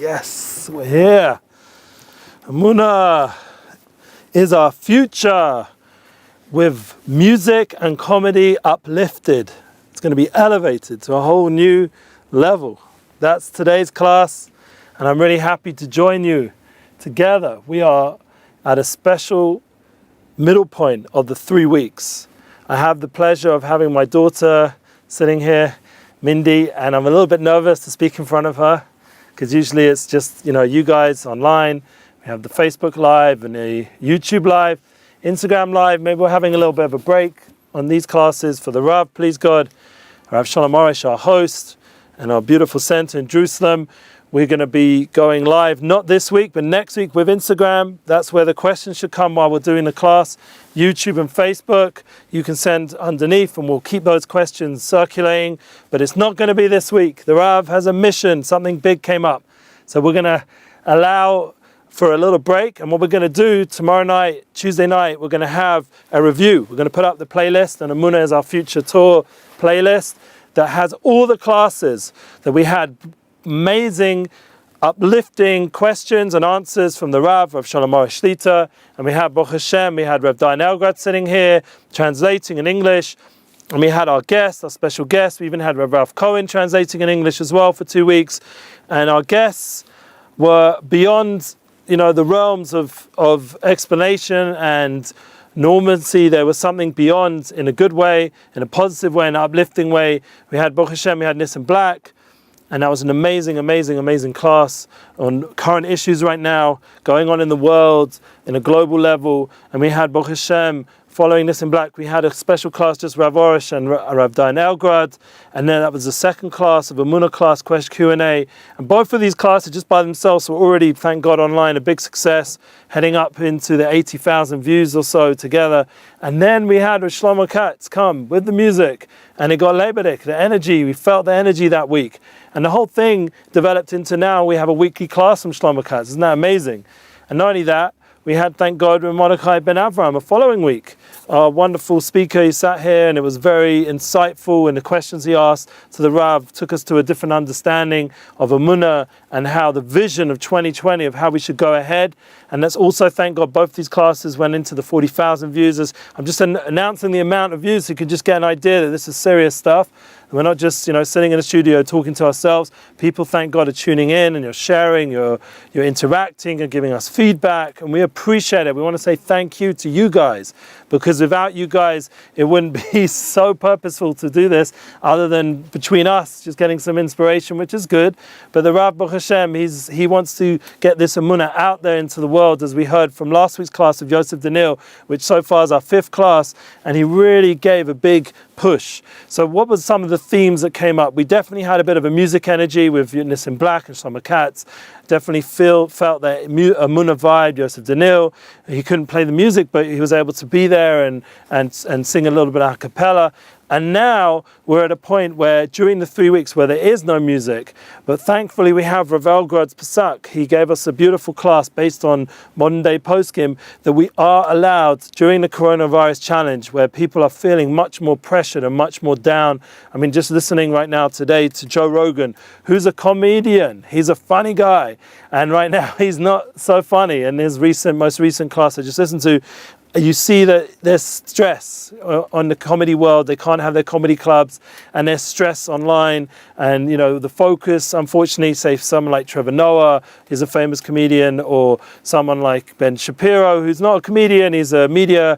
Yes, we're here. Emuna is our future with music and comedy uplifted. It's going to be elevated to a whole new level. That's today's class, and I'm really happy to join you together. We are at a special middle point of the 3 weeks. I have the pleasure of having my daughter sitting here, Mindy, and I'm a little bit nervous to speak in front of her because usually it's just, you guys online. We have the Facebook Live and the YouTube Live, Instagram Live. Maybe we're having a little bit of a break on these classes for the Rav, please God. Rav Shalom Aresh, our host, and our beautiful center in Jerusalem. We're going to be going live, not this week, but next week with Instagram. That's where the questions should come while we're doing the class. YouTube and Facebook, you can send underneath and we'll keep those questions circulating. But it's not going to be this week. The Rav has a mission. Something big came up. So we're going to allow for a little break. And what we're going to do tomorrow night, Tuesday night, we're going to have a review. We're going to put up the playlist, and Emuna is our future tour playlist that has all the classes that we had. Amazing, uplifting questions and answers from the Rav Shalom Aresh Shlita, and we had Baruch Hashem, we had Rav Dayan Elgrad sitting here translating in English, and we had our guest, our special guest. We even had Rav Ralph Cohen translating in English as well for 2 weeks, and our guests were beyond, the realms of explanation and normalcy. There was something beyond, in a good way, in a positive way, in an uplifting way. We had Baruch Hashem, we had Nissan Black. And that was an amazing, amazing, amazing class on current issues right now, going on in the world, in a global level. And we had Baruch Hashem, following this in black, we had a special class, just Rav Orish and Rav Dayan Elgrad. And then that was the second class of Emuna class, question Q&A. And both of these classes, just by themselves, were already, thank God, online, a big success, heading up into the 80,000 views or so together. And then we had Shlomo Katz come with the music, and it got Lebedik, the energy. We felt the energy that week. And the whole thing developed into now we have a weekly class from Shlomo Katz. Isn't that amazing? And not only that, we had, thank God, Mordechai Ben Avram a following week. Our wonderful speaker, he sat here and it was very insightful in the questions he asked. So the Rav took us to a different understanding of Emuna and how the vision of 2020 of how we should go ahead. And that's also, thank God, both these classes went into the 40,000 views. I'm just announcing the amount of views so you can just get an idea that this is serious stuff. We're not just, sitting in a studio talking to ourselves. People, thank God, are tuning in and you're sharing, you're interacting and giving us feedback, and we appreciate it. We want to say thank you to you guys, because without you guys, it wouldn't be so purposeful to do this, other than between us, just getting some inspiration, which is good. But the Rav Baruch Hashem, he wants to get this Emuna out there into the world, as we heard from last week's class of Yosef Daniel, which so far is our 5th class, and he really gave a big push. So what was some of the themes that came up? We definitely had a bit of a music energy with Nissan Black and Shlomo Katz. Definitely felt that Emuna vibe, Yosef Daniel. He couldn't play the music, but he was able to be there and sing a little bit a cappella. And now we're at a point where during the 3 weeks where there is no music, but thankfully we have Rav Elgrad's Pesach. He gave us a beautiful class based on modern day poskim that we are allowed during the coronavirus challenge, where people are feeling much more pressured and much more down. I mean, just listening right now today to Joe Rogan, who's a comedian. He's a funny guy. And right now he's not so funny. In his most recent class I just listened to, you see that there's stress on the comedy world. They can't have their comedy clubs, and there's stress online. And the focus, unfortunately, say someone like Trevor Noah, he's a famous comedian, or someone like Ben Shapiro, who's not a comedian, he's a media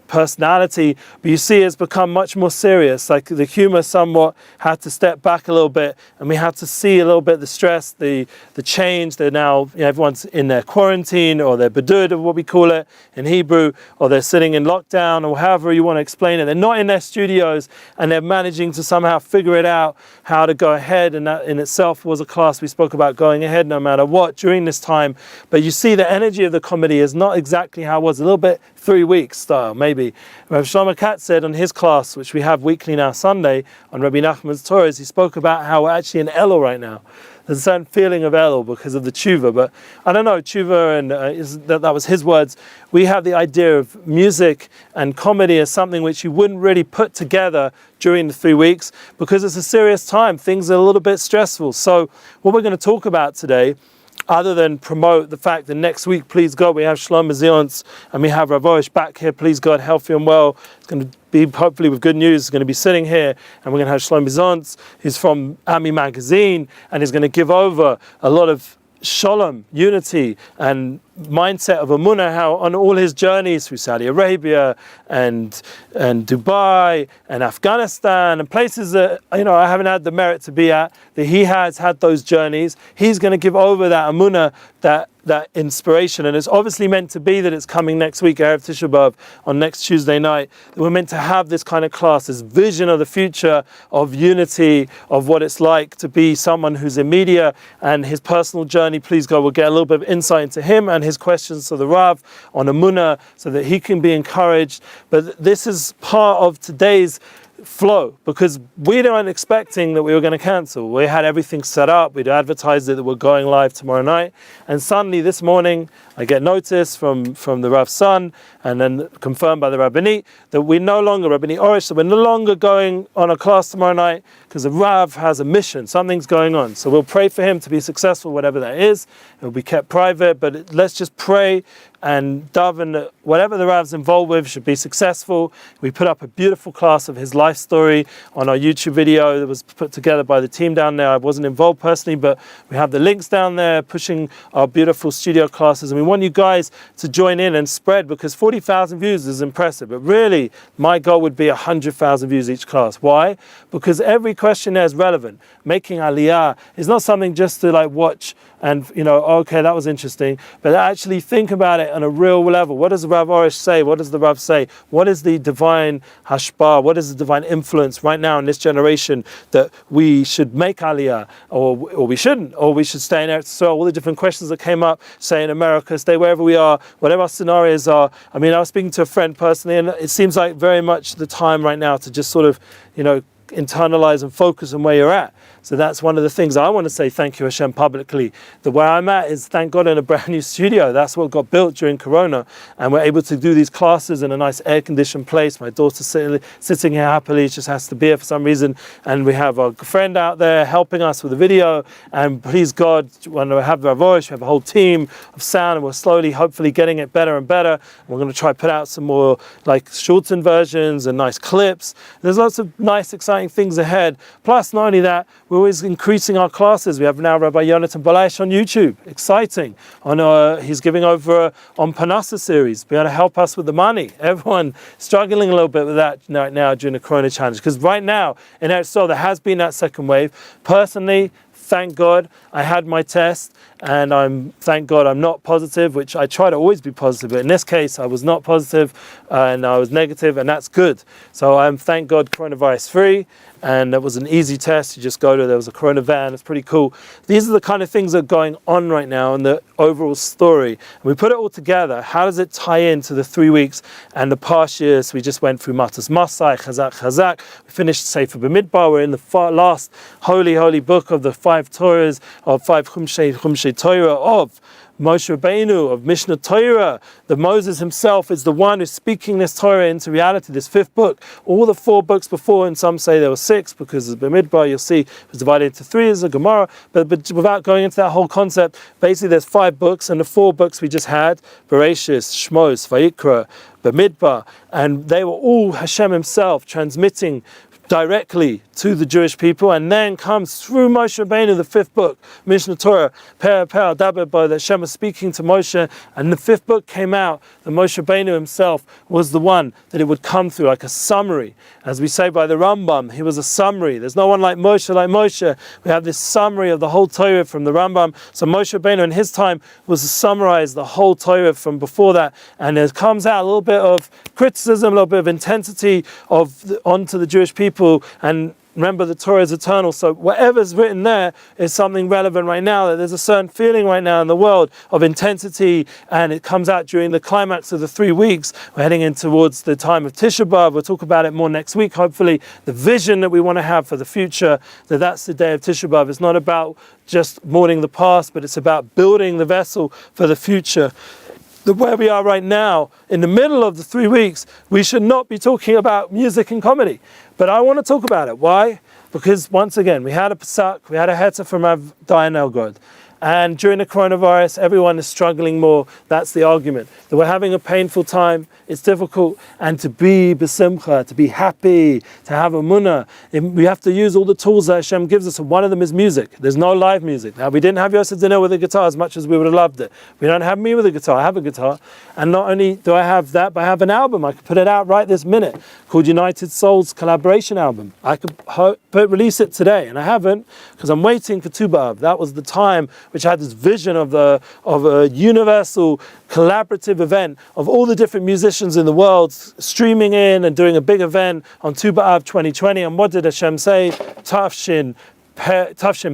personality, but you see it's become much more serious. Like the humor somewhat had to step back a little bit, and we had to see a little bit the stress, the change. They're now, everyone's in their quarantine, or their bedud, or what we call it in Hebrew, or they're sitting in lockdown, or however you want to explain it. They're not in their studios, and they're managing to somehow figure it out how to go ahead, and that in itself was a class we spoke about, going ahead no matter what during this time. But you see the energy of the comedy is not exactly how it was, a little bit 3 weeks style, maybe. Rav Shlomo Katz said on his class, which we have weekly now Sunday, on Rabbi Nachman's Torahs, he spoke about how we're actually in Elul right now. there's a certain feeling of Elul because of the tshuva. But I don't know, tshuva, and that was his words. We have the idea of music and comedy as something which you wouldn't really put together during the 3 weeks because it's a serious time. Things are a little bit stressful. So what we're going to talk about today, other than promote the fact that next week, please God, we have Shlomo Zions and we have Rav Orish back here, please God, healthy and well. It's going to be hopefully with good news. He's going to be sitting here and we're going to have Shlomo Zions. He's from Ami Magazine and he's going to give over a lot of Shalom, unity, and mindset of Emuna, how on all his journeys through Saudi Arabia and Dubai and Afghanistan and places that I haven't had the merit to be at, that he has had those journeys. He's going to give over that Emuna, that inspiration, and it's obviously meant to be that it's coming next week, Erev Tisha B'Av, on next Tuesday night. That we're meant to have this kind of class, this vision of the future, of unity, of what it's like to be someone who's in media and his personal journey. Please God, we'll get a little bit of insight into him and his questions to the Rav on Emuna so that he can be encouraged. But this is part of today's flow because we weren't expecting that we were going to cancel. We had everything set up. We'd advertised it that we're going live tomorrow night, and suddenly this morning I get notice from the Rav's son and then confirmed by the Rabbinit that we're no longer Rabbinit Orish, so we're no longer going on a class tomorrow night because the Rav has a mission, something's going on. So we'll pray for him to be successful, whatever that is. It will be kept private, but let's just pray and daven that whatever the Rav's involved with should be successful. We put up a beautiful class of his life story on our YouTube video that was put together by the team down there. I wasn't involved personally, but we have the links down there pushing our beautiful studio classes, and we want you guys to join in and spread because 40,000 views is impressive, but really my goal would be 100,000 views each class. Why? Because every question there is relevant. Making Aliyah is not something just to watch and okay, that was interesting, but actually think about it on a real level. What does the Rav Orish say? What does the Rav say? What is the divine hashpah? What is the divine influence right now in this generation that we should make Aliyah, or we shouldn't, or we should stay in Eretz Yisrael? All the different questions that came up, say in America, stay wherever we are, whatever our scenarios are. I mean, I was speaking to a friend personally, and it seems like very much the time right now to just sort of, internalize and focus on where you're at. So that's one of the things I want to say thank you Hashem publicly. The where I'm at is thank God in a brand new studio. That's what got built during Corona, and we're able to do these classes in a nice air-conditioned place. My daughter's sitting here happily, she just has to be here for some reason, and we have a friend out there helping us with the video, and please God, when we have Rav Orish, we have a whole team of sound, and we're slowly hopefully getting it better and better. And we're going to try to put out some more shortened versions and nice clips. There's lots of nice exciting things ahead. Plus, not only that, we're always increasing our classes. We have now Rabbi Yonatan Balash on YouTube. Exciting. He's giving over on Panasa series, be able to help us with the money. Everyone struggling a little bit with that right now during the Corona challenge. Because right now in Eretz Yisrael, there has been that second wave. Personally, thank God I had my test, and thank God I'm not positive, which I try to always be positive, but in this case I was not positive and I was negative, and that's good. So I'm thank God coronavirus free, and it was an easy test. You just there was a corona van, it's pretty cool. These are the kind of things that are going on right now in the overall story. And we put it all together. How does it tie into the 3 weeks and the past years? We just went through Matas Masai, Chazak. We finished Sefer B'Midbar. We're in the last holy book of the 5 Torahs, of 5 Chumshei Torah of Moshe Rabbeinu, of Mishnah Torah. That Moses himself is the one who's speaking this Torah into reality, this 5th book. All the 4 books before, and some say there were 6 because of B'Midbar, you'll see, it was divided into 3 as a Gemara. But without going into that whole concept, basically there's 5 books, and the 4 books we just had, Bereshis, Shmos, Vayikra, B'Midbar, and they were all Hashem himself transmitting directly to the Jewish people, and then comes through Moshe Rabbeinu, the 5th book, Mishnah Torah, that Hashem was speaking to Moshe, and the 5th book came out, that Moshe Rabbeinu himself was the one that it would come through, like a summary. As we say by the Rambam, he was a summary. There's no one like Moshe. We have this summary of the whole Torah from the Rambam. So Moshe Rabbeinu in his time was to summarize the whole Torah from before that, and it comes out a little bit of criticism, a little bit of intensity onto the Jewish people, and remember the Torah is eternal. So whatever's written there is something relevant right now. That there's a certain feeling right now in the world of intensity, and it comes out during the climax of the 3 weeks. We're heading in towards the time of Tisha B'Av. We'll talk about it more next week. Hopefully, the vision that we want to have for the future, that's the day of Tisha B'Av. It's not about just mourning the past, but it's about building the vessel for the future. Where we are right now, in the middle of the 3 weeks, we should not be talking about music and comedy. But I want to talk about it. Why? Because once again, we had a Pesach, we had a Hetzer from Rav Dayan Elgod. And during the coronavirus, everyone is struggling more. That's the argument. That we're having a painful time, it's difficult. And to be besimcha, to be happy, to have Emuna, we have to use all the tools that Hashem gives us. And one of them is music. There's no live music. Now, we didn't have Yosef Dinner with a guitar as much as we would have loved it. We don't have me with a guitar. I have a guitar. And not only do I have that, but I have an album. I could put it out right this minute called United Souls Collaboration Album. I could release it today, and I haven't because I'm waiting for Tu B'Av. That was the time which had this vision of a universal collaborative event of all the different musicians in the world streaming in and doing a big event on Tu B'Av 2020. And what did Hashem say? Tafshin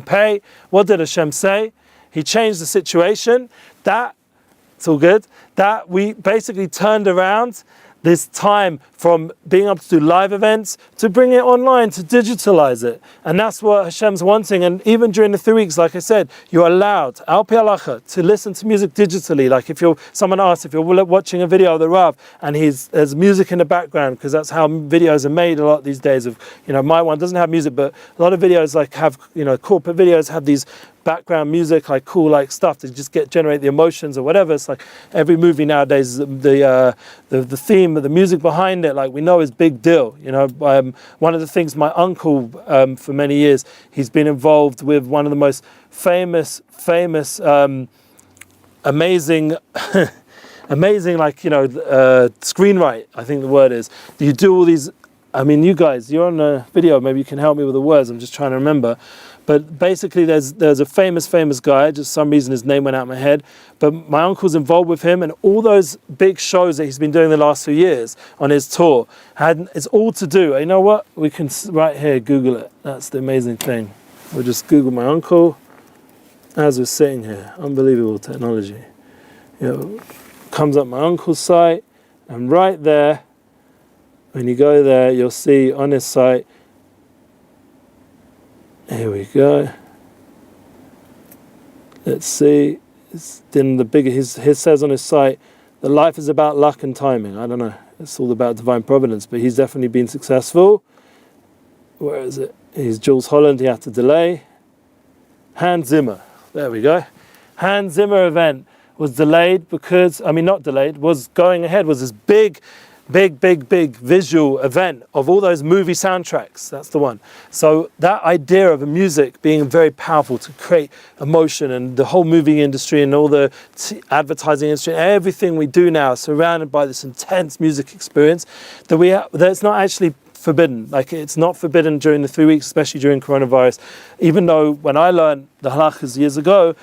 Pei. What did Hashem say? He changed the situation. It's all good. That we basically turned around this time from being able to do live events to bring it online, to digitalize it. And that's what Hashem's wanting. And even during the 3 weeks, like I said, you're allowed, al pi halacha, to listen to music digitally. Like someone asked if you're watching a video of the Rav and there's music in the background, because that's how videos are made a lot these days. My one doesn't have music, but a lot of videos have corporate videos have these background music, like cool stuff to just generate the emotions or whatever. It's like every movie nowadays, the theme, the music behind it, we know is big deal. One of the things my uncle, for many years, he's been involved with one of the most famous, amazing, screenwrite, I think the word is. You do all these. You guys, you're on a video. Maybe you can help me with the words. I'm just trying to remember. But basically, there's a famous guy. Just some reason his name went out of my head. But my uncle's involved with him, and all those big shows that he's been doing the last few years on his tour, it's all to do. You know what? We can right here Google it. That's the amazing thing. We'll just Google my uncle as we're sitting here. Unbelievable technology. Comes up my uncle's site, and right there, when you go there, you'll see on his site. Here we go. Let's see. He says on his site that life is about luck and timing. I don't know. It's all about divine providence, but he's definitely been successful. Where is it? He's Jules Holland. He had to delay. Hans Zimmer. There we go. Hans Zimmer event was delayed because, was going ahead, was this big visual event of all those movie soundtracks. That's the one. So that idea of a music being very powerful to create emotion, and the whole movie industry and all the advertising industry, everything we do now is surrounded by this intense music experience that's not actually forbidden. It's not forbidden during the 3 weeks, especially during coronavirus. Even though when I learned the halachas years ago,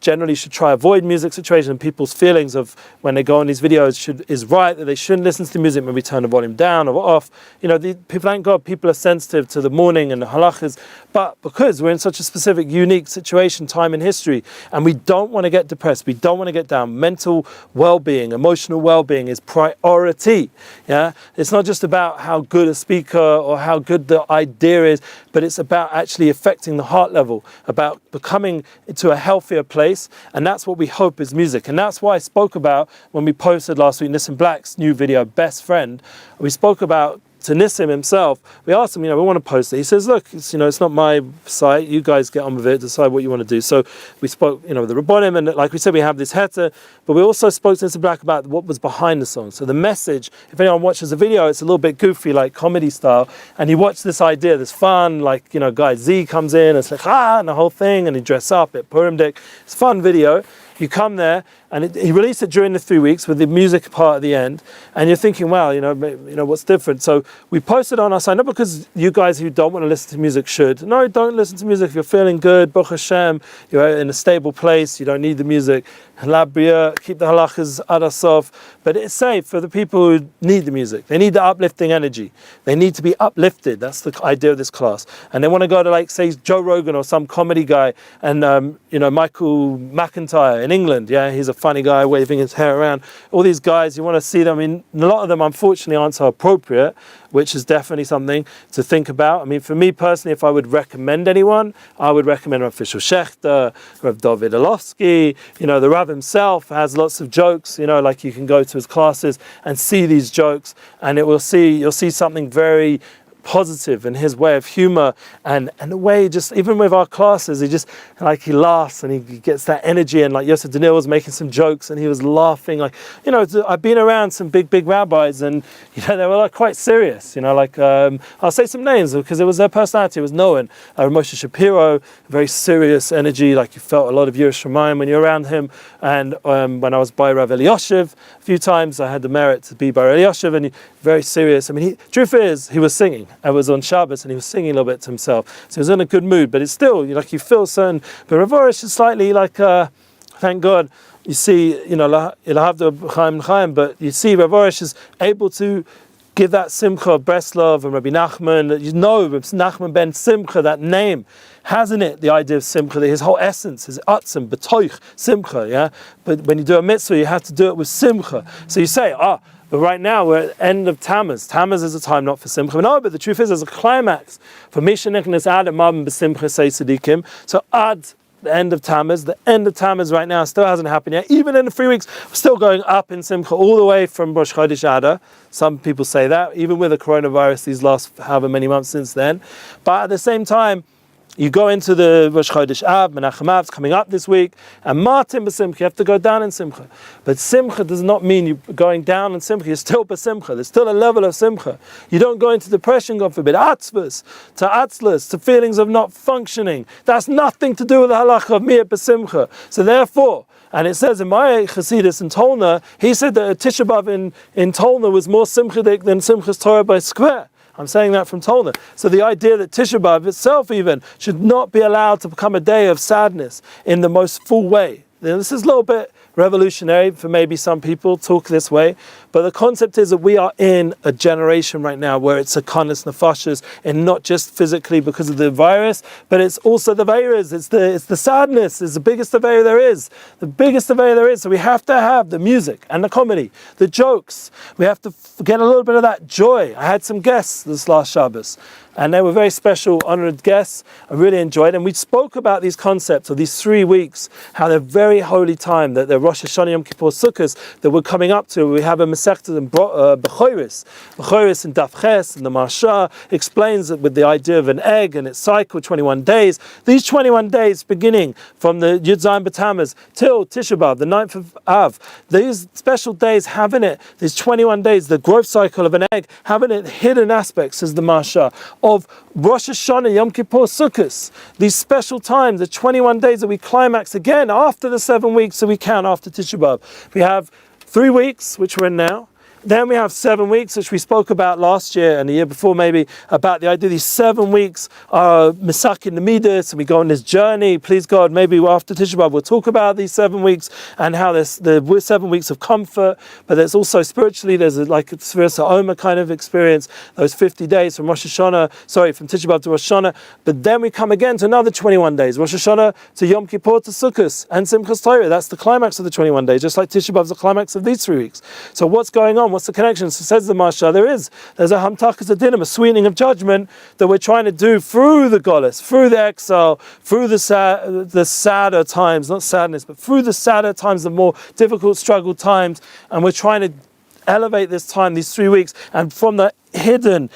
generally should try avoid music situations, and people's feelings of when they go on these videos is right that they shouldn't listen to the music, maybe turn the volume down or off. People ain't God. People are sensitive to the mourning and the halachas, but because we're in such a specific, unique situation, time in history, and we don't want to get depressed, we don't want to get down. Mental well-being, emotional well-being is priority. Yeah, it's not just about how good a speaker or how good the idea is, but it's about actually affecting the heart level, about becoming into a healthier place, and that's what we hope is music. And that's why I spoke about when we posted last week Nissim Black's new video, Best Friend. We spoke about to Nissim himself. We asked him, we want to post it. He says, look, it's not my site. You guys get on with it, decide what you want to do. So we spoke, the Rabbonim, and like we said, we have this heter, but we also spoke to Nissim Black about what was behind the song. So the message, if anyone watches the video, it's a little bit goofy, like comedy style, and you watch this idea, this fun, guy Z comes in, and it's and the whole thing, and he dress up at Purim Dik. It's a fun video. You come there, and he released it during the 3 weeks with the music part at the end. And you're thinking, wow, what's different? So we posted on our site, not because you guys who don't want to listen to music should. No, don't listen to music if you're feeling good. Baruch Hashem, you're in a stable place. You don't need the music. Halabria, keep the halachas adasov. But it's safe for the people who need the music. They need the uplifting energy. They need to be uplifted. That's the idea of this class. And they want to go to, like, say, Joe Rogan or some comedy guy, and Michael McIntyre in England. Yeah, he's a funny guy waving his hair around. All these guys, you want to see them. I mean, a lot of them, unfortunately, aren't so appropriate, which is definitely something to think about. I mean, for me personally, if I would recommend anyone, I would recommend Rav Fisher Schechter, Rav David Orlovsky. The Rav himself has lots of jokes. Like you can go to his classes and see these jokes, and you'll see something very positive in his way of humor, and the way, just even with our classes, he laughs and he gets that energy. And like Yosef Daniel was making some jokes and he was laughing. I've been around some big rabbis, and they were like quite serious. I'll say some names because it was their personality. It was known. Moshe Shapiro, very serious energy. Like you felt a lot of Yiras Shamayim when you're around him. And when I was by Rav Eliashiv a few times, I had the merit to be by Rav Eliashiv, and very serious. I mean, truth is, he was singing. I was on Shabbos and he was singing a little bit to himself. So he was in a good mood, but it's still, you feel certain. But Rav Orish is slightly thank God, you see, Ilahavda Chaim, but you see Rav Orish is able to give that Simcha of Breslov and Rabbi Nachman. Rabbi Nachman ben Simcha, that name, has in it the idea of Simcha, that his whole essence is Atzim, B'toich, Simcha, yeah? But when you do a mitzvah, you have to do it with Simcha. So you say, but right now we're at the end of Tammuz. Tammuz is a time not for Simcha. No, but the truth is there's a climax for Mishnechnes Ad Mabim B'Simcha Say Tzadikim. So Ad, the end of Tammuz right now still hasn't happened yet. Even in the 3 weeks, we're still going up in Simcha all the way from Rosh Chodesh Adar. Some people say that, even with the coronavirus these last however many months since then. But at the same time, you go into the Rosh Chodesh Av, Menachem Av's coming up this week, and Martin B'Simcha, you have to go down in Simcha. But Simcha does not mean you're going down in Simcha, you're still B'Simcha, there's still a level of Simcha. You don't go into depression, God forbid, Atzvus, to Atzlus, to feelings of not functioning. That's nothing to do with the halacha of Miyat B'Simcha. So therefore, and it says in my Chassidus in Tolna, he said that a Tisha B'Av in Tolna was more Simchadik than Simchas Torah by square. I'm saying that from Tolna. So the idea that Tisha B'Av itself even should not be allowed to become a day of sadness in the most full way. This is a little bit revolutionary for maybe some people talk this way, but the concept is that we are in a generation right now where it's a kanas nefashos, and not just physically because of the virus, but it's also the virus. It's the sadness. It's the biggest aveira there is. The biggest aveira there is. So we have to have the music and the comedy, the jokes. We have to get a little bit of that joy. I had some guests this last Shabbos, and they were very special, honored guests. I really enjoyed it. And we spoke about these concepts of these 3 weeks, how they're very holy time, that they're Rosh Hashanah, Yom Kippur, Sukkot, that we're coming up to. We have a Masechta in Bechoros. Bechoros in Daf Ches, and the Marsha explains it with the idea of an egg and its cycle, 21 days. These 21 days beginning from the Yud Zayin B'Tammuz till Tisha B'Av, the 9th of Av, these special days have in it, these 21 days, the growth cycle of an egg, have in it hidden aspects, as the Marsha, of Rosh Hashanah, Yom Kippur, Sukkot. These special times, the 21 days that we climax again after the 7 weeks that we count after Tisha B'Av. We have 3 weeks, which we're in now. Then we have 7 weeks, which we spoke about last year and the year before maybe, about the idea these 7 weeks are Misakin the Midas, and we go on this journey. Please God, maybe after Tisha B'Av we'll talk about these 7 weeks and how there's the 7 weeks of comfort, but there's also spiritually, there's like a Sfiras HaOmer kind of experience, those 50 days from Tisha B'Av to Rosh Hashanah. But then we come again to another 21 days, Rosh Hashanah to Yom Kippur to Sukkot and Simchas Torah. That's the climax of the 21 days, just like Tisha B'Av is the climax of these 3 weeks. So what's going on? What's the connection? So says the Marsha, there's a hamtachas adinim, a sweetening of judgment that we're trying to do through the Golus, through the exile, through the sadder times, not sadness, but through the sadder times, the more difficult struggle times, and we're trying to elevate this time, these 3 weeks, and from the hidden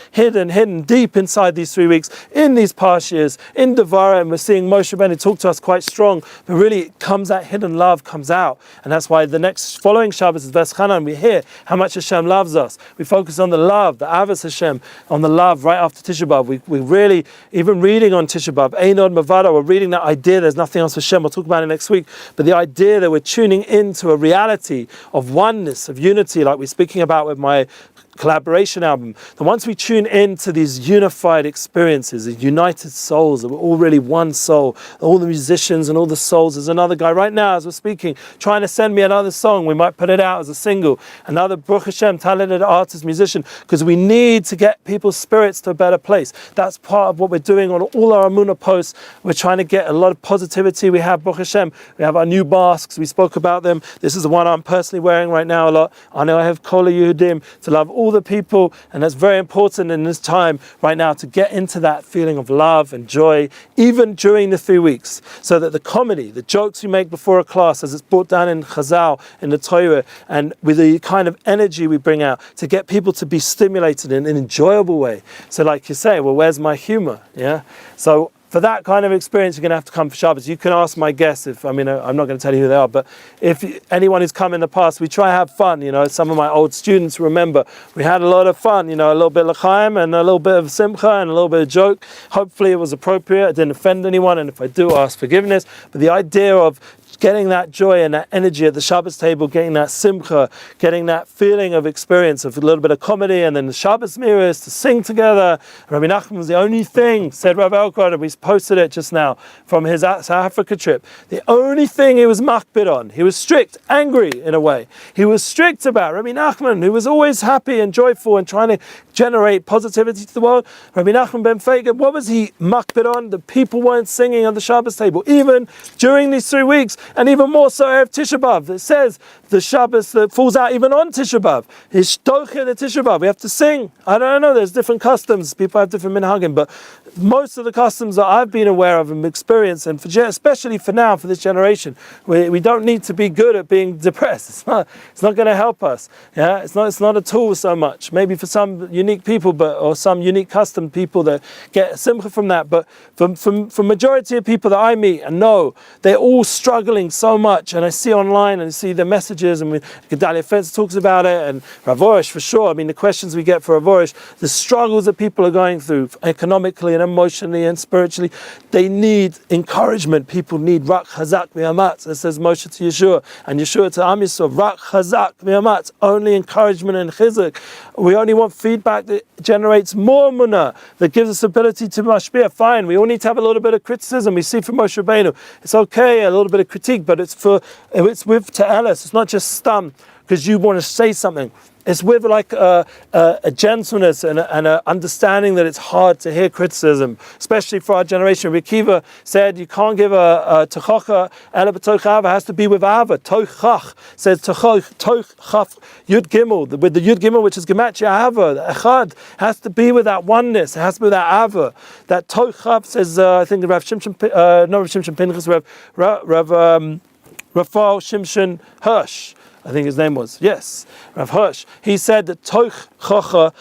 deep inside these 3 weeks, in these past years, in Devara, and we're seeing Moshe Rabbeinu talk to us quite strong, but really it comes, that hidden love comes out. And that's why the next following Shabbos is Veschanan. We hear how much Hashem loves us. We focus on the love, the Avos Hashem, on the love right after Tisha B'Av. We really, even reading on Tisha B'Av, Einod Mavada, we're reading that idea, there's nothing else for Hashem. We'll talk about it next week. But the idea that we're tuning into a reality of oneness, of unity, like we're speaking about with my collaboration album, that once we tune into these unified experiences, these united souls, that we're all really one soul, all the musicians and all the souls. There's another guy right now as we're speaking trying to send me another song. We might put it out as a single, another Baruch Hashem talented artist, musician, because we need to get people's spirits to a better place. That's part of what we're doing on all our Emuna posts. We're trying to get a lot of positivity. We have Baruch Hashem, we have our new masks, we spoke about them. This is the one I'm personally wearing right now a lot. I know I have Kol Yehudim, to love all the people, and that's very important in this time right now, to get into that feeling of love and joy even during the 3 weeks, so that the comedy, the jokes we make before a class, as it's brought down in Chazal, in the Torah, and with the kind of energy we bring out, to get people to be stimulated in an enjoyable way. So like you say, well, where's my humor? Yeah. So for that kind of experience, you're going to have to come for Shabbos. You can ask my guests I'm not going to tell you who they are, but if anyone who's come in the past, we try to have fun. Some of my old students remember we had a lot of fun. A little bit of l'chaim and a little bit of simcha and a little bit of joke. Hopefully it was appropriate. It didn't offend anyone, and if I do, ask forgiveness. But the idea of getting that joy and that energy at the Shabbos table, getting that simcha, getting that feeling of experience of a little bit of comedy, and then the Shabbos mirrors to sing together. Rabbi Nachman was the only thing, said Rabbi Elkron, and we posted it just now from his South Africa trip, the only thing he was makbid on, he was strict, angry in a way. He was strict about Rabbi Nachman, who was always happy and joyful and trying to generate positivity to the world. Rabbi Nachman ben Feigen, what was he makbid on? The people weren't singing at the Shabbos table, even during these 3 weeks. And even more so, Erev Tisha B'Av. It says the Shabbos that falls out even on Tisha B'Av. It's Shtoche the Tisha B'Av. We have to sing. I don't know, there's different customs. People have different minhagim, but most of the customs that I've been aware of and experienced, and especially for now, for this generation, we don't need to be good at being depressed. It's not going to help us. Yeah, it's not a tool so much. Maybe for some unique people, or some unique custom people that get simcha from that. But for majority of people that I meet and know, they're all struggling so much, and I see online and I see the messages, and Gedalia Fentz talks about it, and Rav Orish for sure. The questions we get for Rav Orish, the struggles that people are going through economically and emotionally and spiritually, they need encouragement. People need rak chazak mi'amatz. It says Moshe to Yeshua and Yeshua to Am Yisrael, rak chazak mi'amatz, only encouragement and chizuk. We only want feedback that generates more munah, that gives us ability to mashpia. Fine, we all need to have a little bit of criticism. We see from Moshe Rabbeinu, it's okay, a little bit of critique, but it's with ta'elis. It's not just stam because you want to say something. It's with like a gentleness and an understanding that it's hard to hear criticism, especially for our generation. Rabbi Akiva said you can't give a tochacha ela b'toch ava. It has to be with ava. Tochach says tochach yud gimel, with the yud gimel, which is gematria ava. The echad has to be with that oneness. It has to be with that ava. That tochach says I think Rav Shimshon, not Rav Shimshon Pinchas, Rav Rafael Shimshon Hirsch, I think his name was, yes, Rav Hirsch. He said that Toch Chocha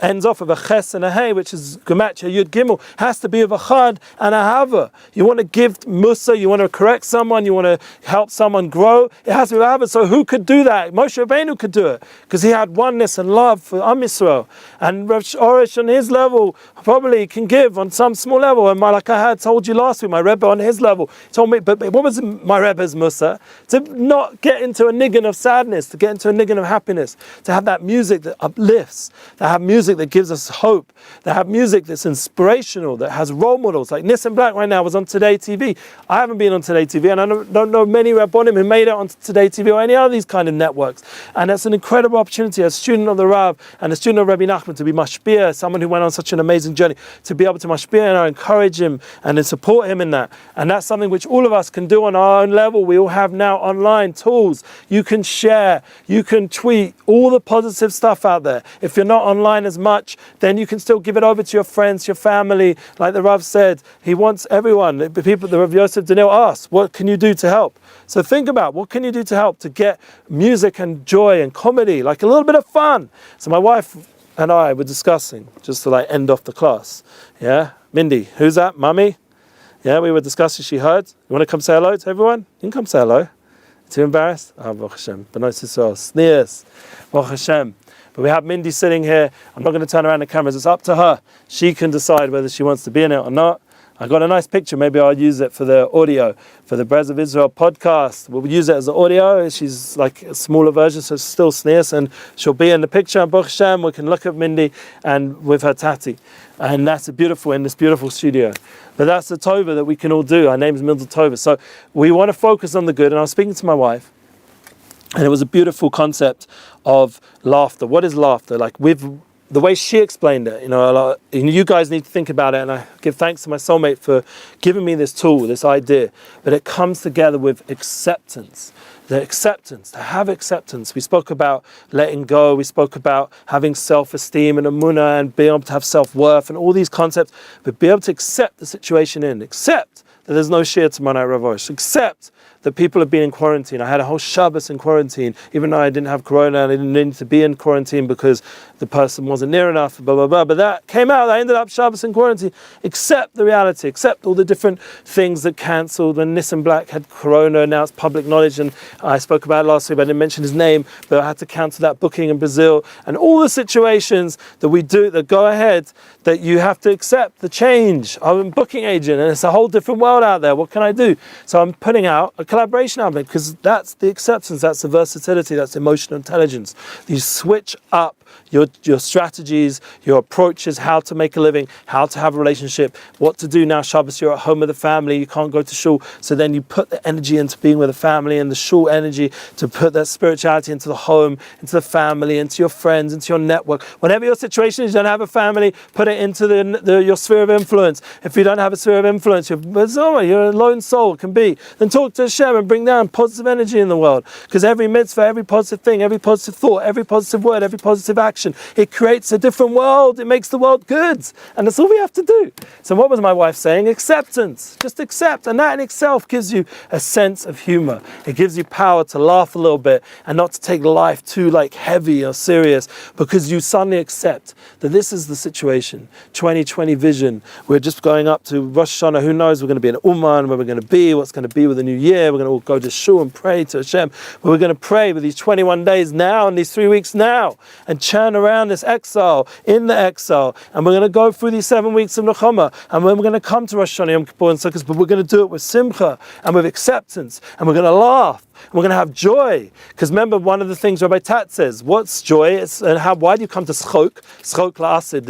ends off with a Ches and a Hey, which is Gematria Yud Gimel, has to be of a Chad and a Hava. You want to give Musa, you want to correct someone, you want to help someone grow, it has to be Hava. So who could do that? Moshe Rabbeinu could do it, because he had oneness and love for Am Yisrael. And Rav Orish on his level probably can give on some small level. And like I had told you last week, my Rebbe on his level told me, but what was my Rebbe's Musa? To not get into a niggin of sadness, to get into a niggin of happiness, to have that music that uplifts, to have music that gives us hope, to have music that's inspirational, that has role models. Like Nissan Black right now was on Today TV. I haven't been on Today TV, and I don't know many Rabbonim who made it on Today TV or any other of these kind of networks. And that's an incredible opportunity as a student of the Rav and a student of Rabbi Nachman to be mashpia, someone who went on such an amazing journey, to be able to mashpia and encourage him and then support him in that. And that's something which all of us can do on our own level. We all have now online tools. You can share, you can tweet all the positive stuff out there. If you're not online as much, then you can still give it over to your friends, your family. Like the Rav said, he wants everyone, the people, the Rav Yosef Daniel asked, what can you do to help? So think about what can you do to help to get music and joy and comedy, like a little bit of fun. So my wife, and I were discussing, just to like end off the class. Yeah, Mindy, who's that? Mummy? Yeah, we were discussing, she heard. You want to come say hello to everyone? You can come say hello. Too embarrassed? Ah, Baruch Hashem. B'nos Yisrael. Sneers. Baruch Hashem. But we have Mindy sitting here. I'm not going to turn around the cameras. It's up to her. She can decide whether she wants to be in it or not. I got a nice picture. Maybe I'll use it for the audio, for the Bres of Israel podcast. We'll use it as an audio. She's like a smaller version, so it's still sneers, and she'll be in the picture. And Baruch Hashem, we can look at Mindy and with her tati. And that's beautiful in this beautiful studio. But that's the Tova that we can all do. Our name is Mildred Tova. So we want to focus on the good. And I was speaking to my wife, and it was a beautiful concept of laughter. What is laughter? Like with the way she explained it, you guys need to think about it, and I give thanks to my soulmate for giving me this tool, this idea. But it comes together with acceptance. The acceptance, to have acceptance. We spoke about letting go, we spoke about having self-esteem and Emuna and being able to have self-worth and all these concepts, but be able to accept the situation accept that there's no shir tomorrow night Ravosh, accept that people have been in quarantine. I had a whole Shabbos in quarantine, even though I didn't have corona and I didn't need to be in quarantine because the person wasn't near enough, blah, blah, blah. But that came out, I ended up Shabbos in quarantine. Accept the reality, accept all the different things that cancelled. When Nissan Black had corona, now it's public knowledge, and I spoke about it last week, but I didn't mention his name, but I had to cancel that booking in Brazil. And all the situations that we do, that go ahead, that you have to accept the change. I'm a booking agent, and it's a whole different world out there. What can I do? So I'm putting out a collaboration album, because that's the acceptance, that's the versatility, that's emotional intelligence. You switch up your strategies, your approaches, how to make a living, how to have a relationship, what to do now. Shabbos, you're at home with the family, you can't go to shul, so then you put the energy into being with the family, and the shul energy to put that spirituality into the home, into the family, into your friends, into your network. Whenever your situation is you don't have a family, put it into your sphere of influence. If you don't have a sphere of influence, you're a lone soul, can be. Then talk to Hashem and bring down positive energy in the world. Because every mitzvah, every positive thing, every positive thought, every positive word, every positive action, it creates a different world. It makes the world good. And that's all we have to do. So what was my wife saying? Acceptance. Just accept. And that in itself gives you a sense of humor. It gives you power to laugh a little bit and not to take life too heavy or serious, because you suddenly accept that this is the situation. 2020 vision. We're just going up to Rosh Hashanah. Who knows? We're going to be in Uman, where we're going to be, what's going to be with the new year. We're going to all go to shul and pray to Hashem. But we're going to pray with these 21 days now and these 3 weeks now, and churn around this exile, in the exile. And we're going to go through these 7 weeks of Nechama. And then we're going to come to Rosh Hashanah, Yom Kippur and Sukkot, but we're going to do it with simcha and with acceptance. And we're going to laugh. We're going to have joy. Because remember, one of the things Rabbi Tat says, what's joy? Why do you come to schok? Schok la'asid,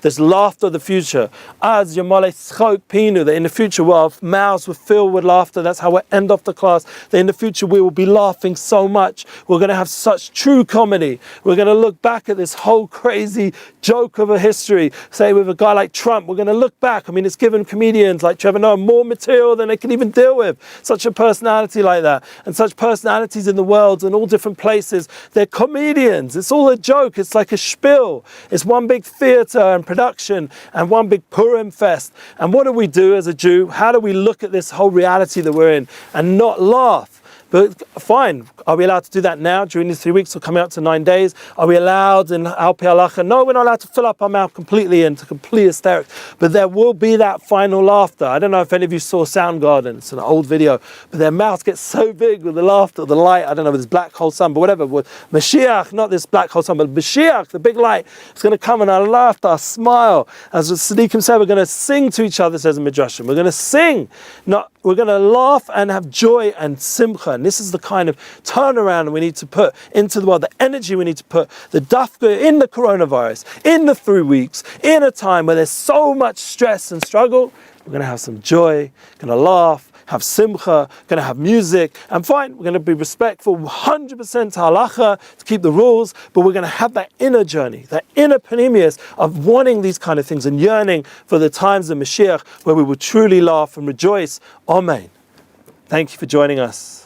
this laughter of the future. Az yomale schok pinu, that in the future our mouths will fill with laughter. That's how we end off the class. That in the future we will be laughing so much. We're going to have such true comedy. We're going to look back at this whole crazy joke of a history. Say with a guy like Trump, we're going to look back. I mean, it's given comedians like Trevor Noah more material than they can even deal with. Such a personality like that. And such personalities in the world in all different places. They're comedians. It's all a joke. It's like a spiel. It's one big theater and production and one big Purim fest. And what do we do as a Jew? How do we look at this whole reality that we're in and not laugh? But fine, are we allowed to do that now during these 3 weeks or coming up to 9 days? Are we allowed in Al Pi Halacha? No, we're not allowed to fill up our mouth completely into complete hysterics. But there will be that final laughter. I don't know if any of you saw Soundgarden. It's an old video. But their mouths get so big with the laughter, the light. I don't know, with this black hole sun, but whatever. With Mashiach, not this black hole sun, but Mashiach, the big light. It's going to come and our laughter, our smile. As the Tzaddikim said, we're going to sing to each other, says in Midrashim. We're going to sing. We're going to laugh and have joy and simcha. And this is the kind of turnaround we need to put into the world, the energy we need to put, the dafka in the coronavirus, in the 3 weeks, in a time where there's so much stress and struggle. We're going to have some joy, going to laugh, have simcha, going to have music, and fine, we're going to be respectful 100% to halacha, to keep the rules, but we're going to have that inner journey, that inner panemius of wanting these kind of things and yearning for the times of Mashiach where we will truly laugh and rejoice. Amen. Thank you for joining us.